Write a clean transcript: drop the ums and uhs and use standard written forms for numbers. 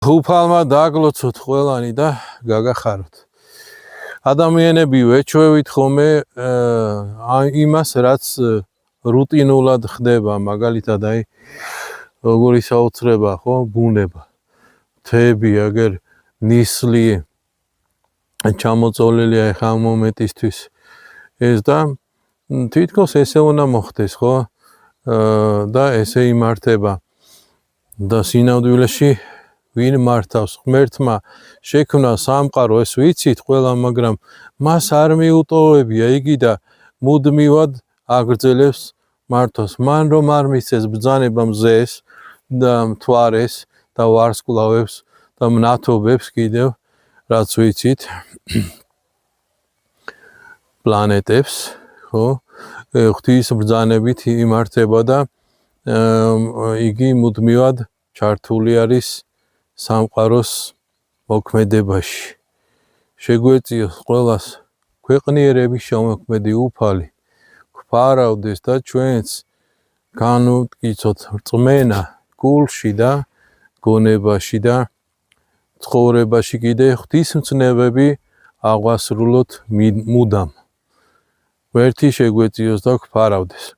უფალმა დაგლოცოთ ყველანი და გაგახაროთ. ადამიანები ვეჩვევით ხოლმე იმას, რაც რუტინულად ხდება, მაგალითად აი როგორი საოცრება, ხო, ბუნება. თეები აგერ ნისლი ჩამოწოლილია ახლა ამ მომენტისთვის ეს და თითქოს ესე უნდა მოხდეს, ხო? და ესე იმართება. და სინამდვილეში ვინ მართავს? ღმერთმა შექმნა სამყარო, ეს ვიცით ყველა, მაგრამ მას არ მიუტოვებია იგი და მუდმივად აგრძელებს მართვას. მან რომ არ მისცეს ბრძანება მზეს და მთვარეს და ვარსკვლავებს და მნათობებს კიდევ, რაც ვიცით, პლანეტებს, ხო? ღვთის ბრძანებით იმართება და იგი მუდმივად ჩართული არის სამყაროს მოქმედებაში. შეგვეციოს ყველას ქვეყნიერების შემოქმედი უფალი გვფარავდეს და ჩვენც განვკიცოთ რწმენა გულში და გონებაში და ცხოვრებაში კიდე ღვთისმცნებები აღვასრულოთ მუდამ. ვერთი შეგვეციოს და გვფარავდეს.